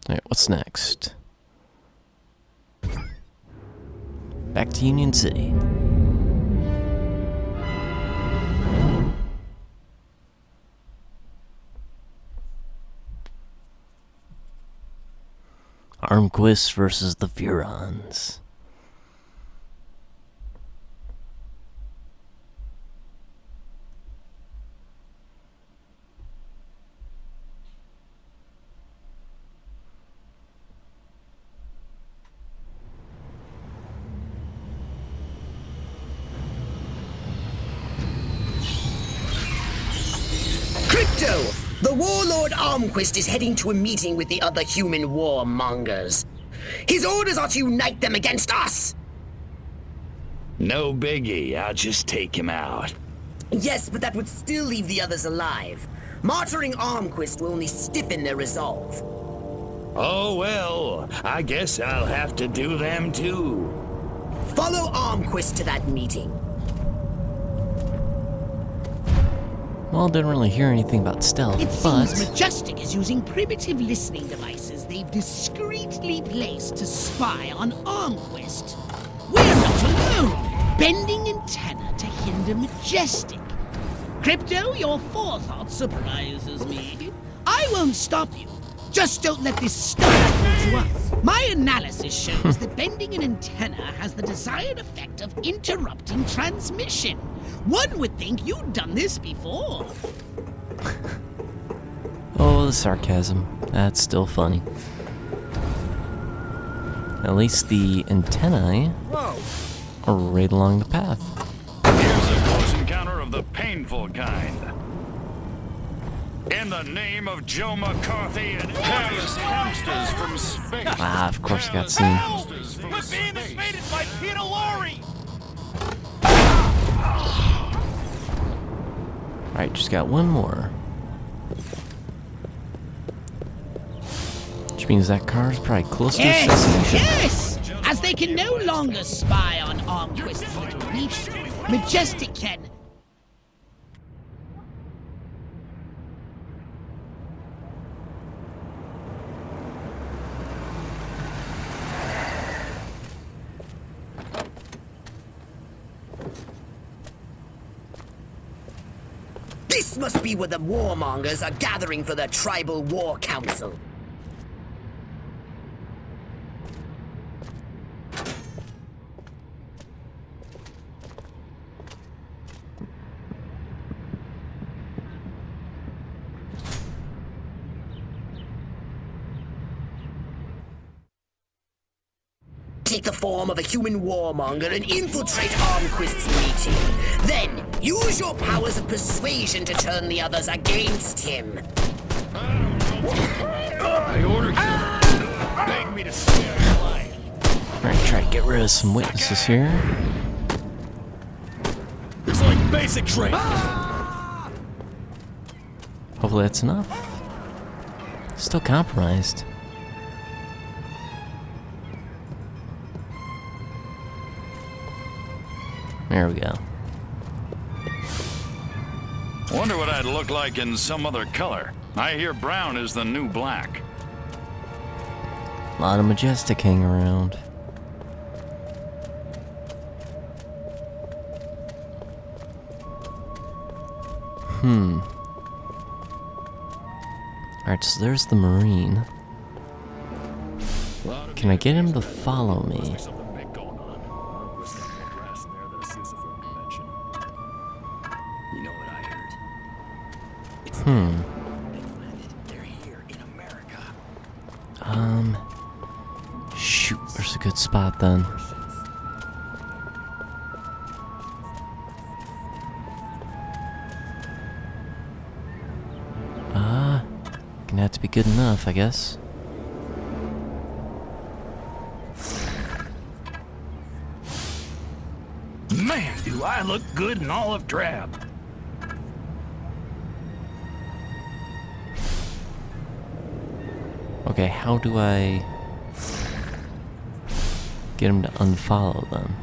Alright, what's next? Back to Union City. Armquist versus the Furons. Crypto! The warlord Armquist is heading to a meeting with the other human warmongers. His orders are to unite them against us! No biggie, I'll just take him out. Yes, but that would still leave the others alive. Martyring Armquist will only stiffen their resolve. Oh well, I guess I'll have to do them too. Follow Armquist to that meeting. Well, didn't really hear anything about stealth, It but... seems Majestic is using primitive listening devices they've discreetly placed to spy on Armquist. We're not alone, bending antenna to hinder Majestic. Crypto, your forethought surprises me. I won't stop you. Just don't let this stuff hold you up. My analysis shows that bending an antenna has the desired effect of interrupting transmission. One would think you'd done this before. Oh, the sarcasm. That's still funny. At least the antennae are right along the path. Here's a close encounter of the painful kind. In the name of Joe McCarthy and hairless hamsters from space. Ah, of course I got seen. We're being invaded by Peter Lorre! Alright, just got one more. Which means that car's probably close to its destination. Yes! As they can no longer spy on Armquist's little reach, Majestic can... This must be where the warmongers are gathering for their tribal war council. Take the form of a human warmonger and infiltrate Armquist's meeting. Then, use your powers of persuasion to turn the others against him. I order you. Beg me to spare your life. Alright, try to get rid of some witnesses here. It's like basic training. Hopefully that's enough. Still compromised. There we go. Wonder what I'd look like in some other color. I hear brown is the new black. A lot of Majestic hanging around. Alright, so there's the Marine. Can I get him to follow me? Shoot, there's a good spot then. Gonna have to be good enough, I guess. Man, do I look good in olive drab. Okay, how do I get him to unfollow them?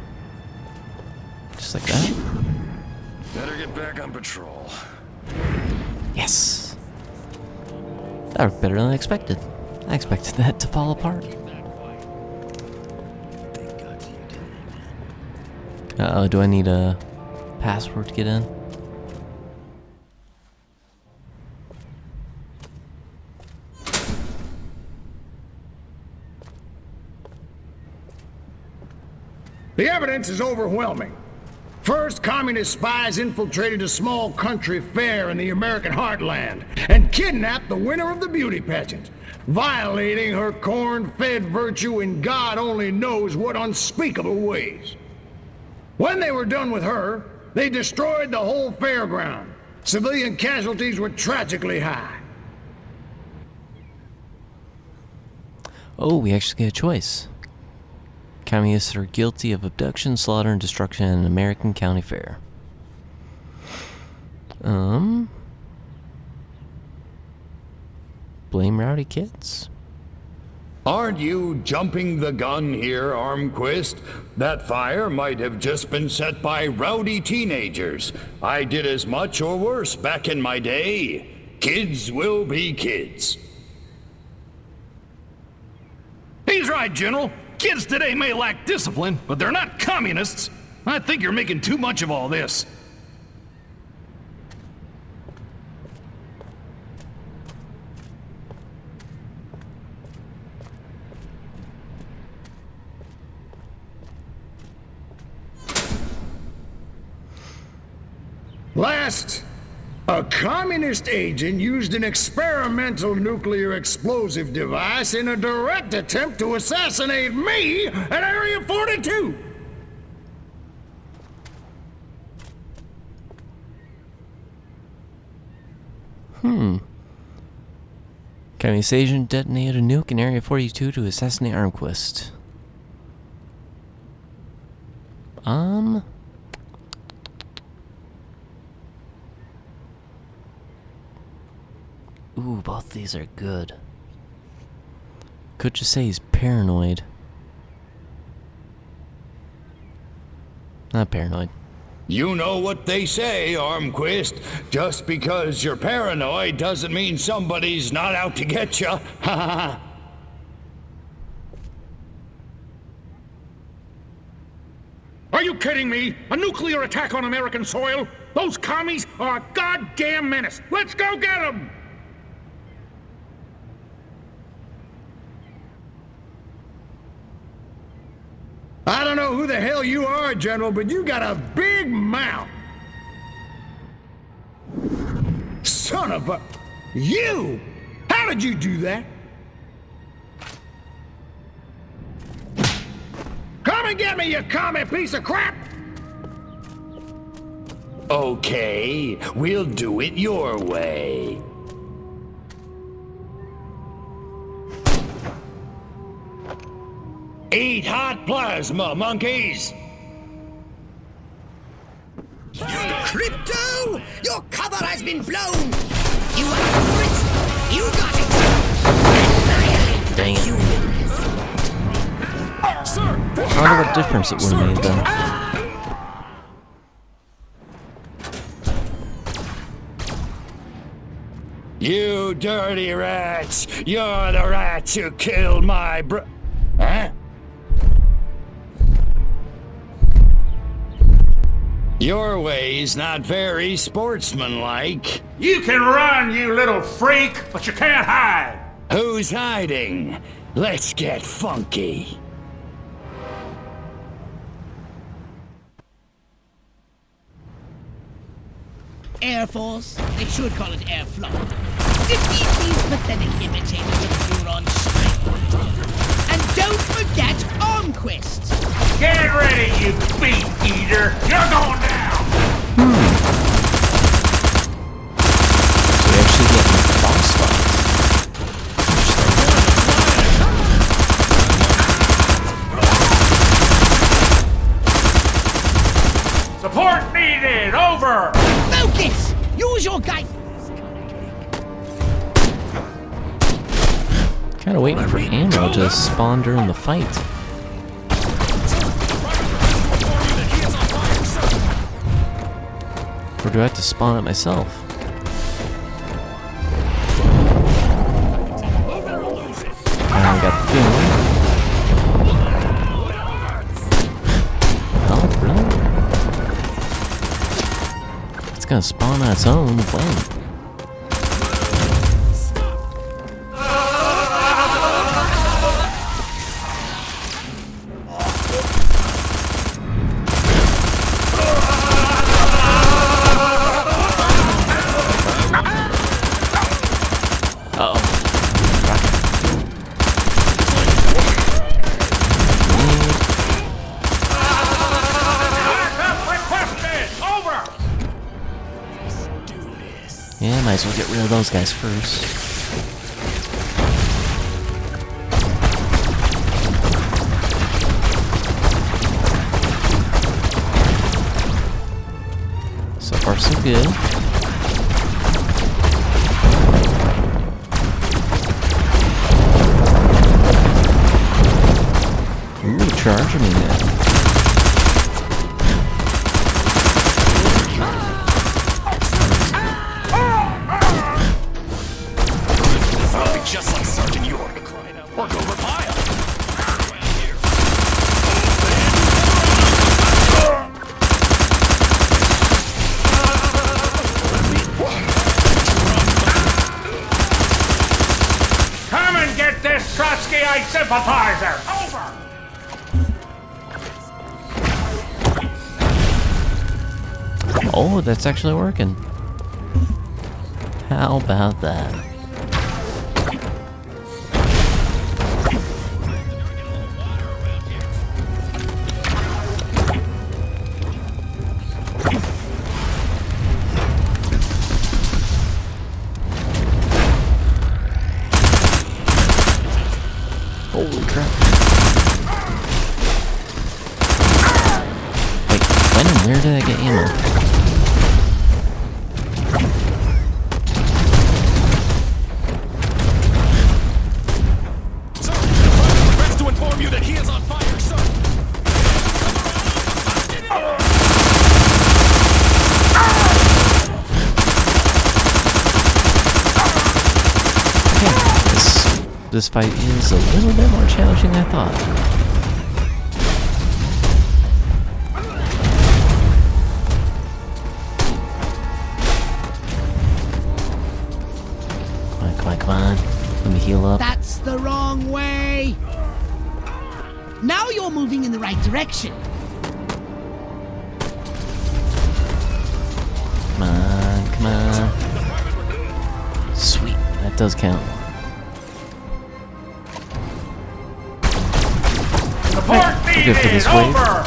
Just like that? Better get back on patrol. Yes! That worked better than I expected. I expected that to fall apart. Uh-oh, do I need a password to get in? The evidence is overwhelming. First, communist spies infiltrated a small country fair in the American heartland and kidnapped the winner of the beauty pageant, violating her corn-fed virtue in God only knows what unspeakable ways. When they were done with her, they destroyed the whole fairground. Civilian casualties were tragically high. Oh, we actually get a choice. Communists are guilty of abduction, slaughter, and destruction in an American county fair. Blame rowdy kids? Aren't you jumping the gun here, Armquist? That fire might have just been set by rowdy teenagers. I did as much or worse back in my day. Kids will be kids. He's right, General. Kids today may lack discipline, but they're not communists. I think you're making too much of all this. Last, a communist agent used an experimental nuclear explosive device in a direct attempt to assassinate me at Area 42. Communist agent detonated a nuke in Area 42 to assassinate Armquist. Ooh, both these are good. Could just say he's paranoid. Not paranoid. You know what they say, Armquist. Just because you're paranoid doesn't mean somebody's not out to get you. Ha ha. Are you kidding me? A nuclear attack on American soil? Those commies are a goddamn menace. Let's go get them! I don't know who the hell you are, General, but you got a big mouth. Son of a... You! How did you do that? Come and get me, you commie piece of crap! Okay, we'll do it your way. Eat hot plasma, monkeys! Crypto! Your cover has been blown! You asked for it! You got it! Annihilate the humans! Sir! I wonder what difference it would have made then. You dirty rats! You're the rats who killed my Huh? Your way's not very sportsmanlike. You can run, you little freak, but you can't hide. Who's hiding? Let's get funky. Air Force, they should call it Air Flight. Defeat these pathetic imitators of Furon shine. And don't forget Armquist! Get ready, you beef eater. You're going down. So we actually get boss fights. Support needed. Over. Focus! Use your guy. Kinda waiting for ammo to spawn during the fight. Or do I have to spawn it myself? feeling. Oh, really? It's gonna spawn on its own. When? Yeah, might as well get rid of those guys first. So far, so good. Ooh, charging me now. Just like Sergeant York. Or go over pile. Come and get this Trotskyite sympathizer! Over! Oh, that's actually working. How about that? Holy crap. Wait, when and where did I get ammo? Sir, request to inform you that he is on fire, sir. This fight is a little bit more challenging than I thought. Come on. Let me heal up. That's the wrong way! Now you're moving in the right direction. Come on. Sweet, that does count. Support We're good for needed! this wave. Over!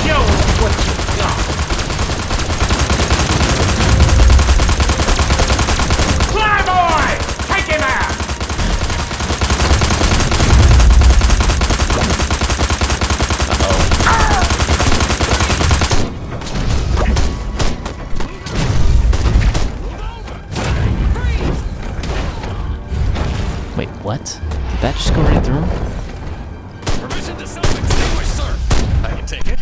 Show us what you got! Fly boy! Take him out! Wait, what? Did that just go right through him? Permission to self-extinguish, sir. I can take it.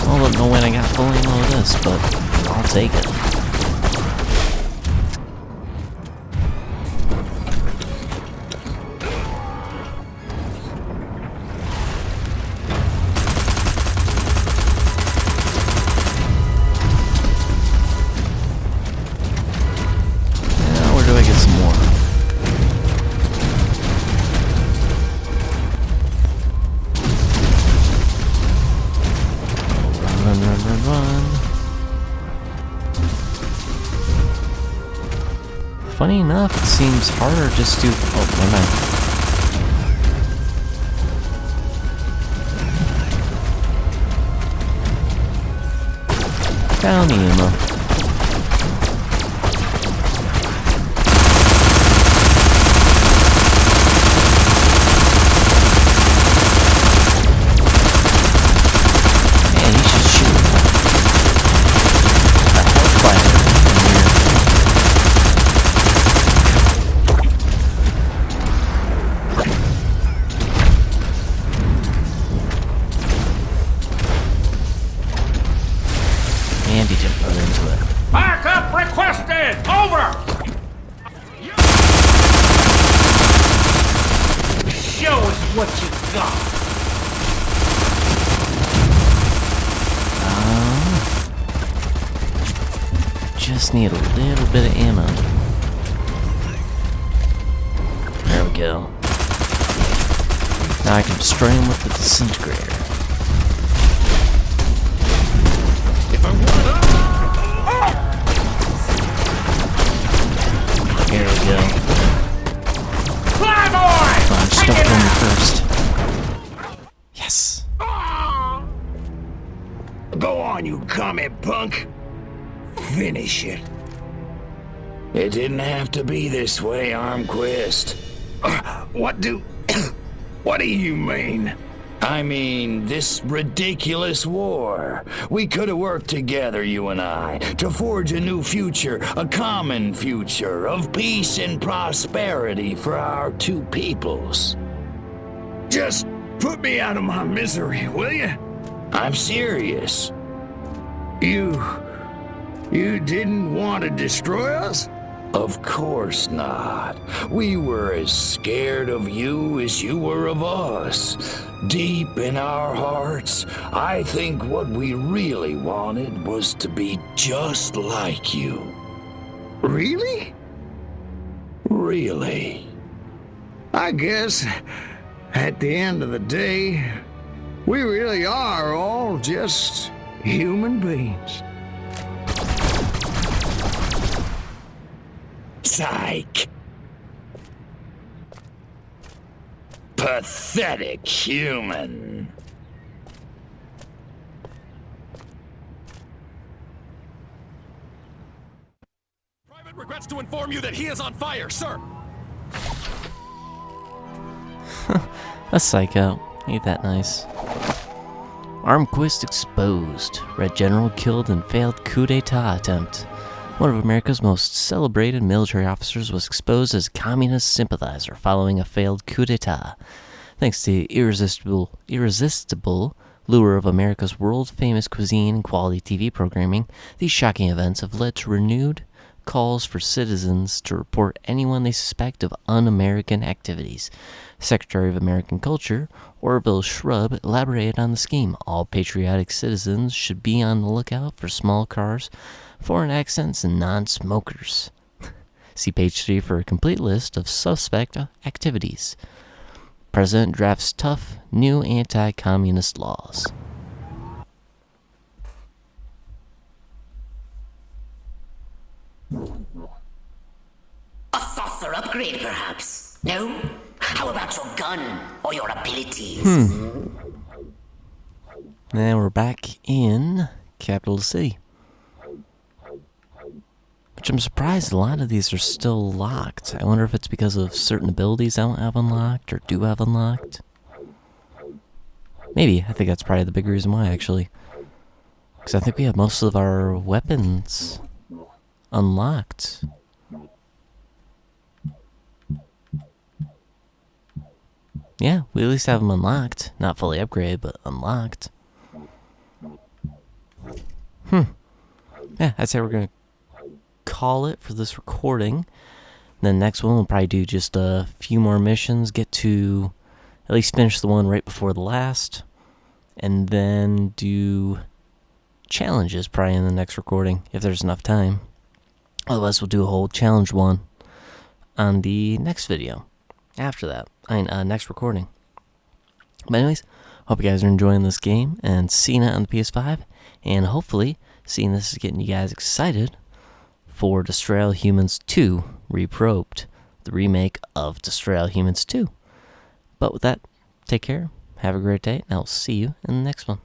I don't know when I got full ammo of this, but I'll take it. Now, where do I get some more? Run. Funny enough, it seems harder just to... Oh, never mind. Down the ammo. Man, he should shoot a hellfire in here. what you got. Just need a little bit of ammo. There we go. Now I can destroy him with the disintegrator. If I want There we go. Fly, boy! Come on, just don't kill me first. Yes. Go on, you commie punk. Finish it. It didn't have to be this way, Armquist. What do you mean? I mean, this ridiculous war. We could have worked together, you and I, to forge a new future, a common future of peace and prosperity for our two peoples. Just put me out of my misery, will you? I'm serious. You didn't want to destroy us? Of course not. We were as scared of you as you were of us. Deep in our hearts, I think what we really wanted was to be just like you. Really? Really. I guess, at the end of the day, we really are all just human beings. Psych. Pathetic human. Private regrets to inform you that he is on fire, sir. A psycho. Ain't that nice? Armquist exposed. Red General killed in failed coup d'etat attempt. One of America's most celebrated military officers was exposed as a communist sympathizer following a failed coup d'etat. Thanks to the irresistible lure of America's world-famous cuisine and quality TV programming, these shocking events have led to renewed calls for citizens to report anyone they suspect of un-American activities. Secretary of American Culture, Orville Shrub, elaborated on the scheme. All patriotic citizens should be on the lookout for small cars, foreign accents, and non-smokers. See page 3 for a complete list of suspect activities. President drafts tough new anti-communist laws. A saucer upgrade, perhaps? No? How about your gun or your abilities? Now we're back in Capital City. Which I'm surprised a lot of these are still locked. I wonder if it's because of certain abilities I don't have unlocked or do have unlocked. Maybe. I think that's probably the big reason why, actually. Because I think we have most of our weapons unlocked. Yeah, we at least have them unlocked. Not fully upgraded, but unlocked. Yeah, I'd say we're going to call it for this recording. Then next one we'll probably do just a few more missions, get to at least finish the one right before the last, and then do challenges probably in the next recording if there's enough time. Otherwise we'll do a whole challenge one on the next video after that, next recording. But anyways, hope you guys are enjoying this game and seeing it on the PS5, and hopefully seeing this is getting you guys excited for Destroy All Humans 2 Reprobed, the remake of Destroy All Humans 2. But with that, take care, have a great day, and I'll see you in the next one.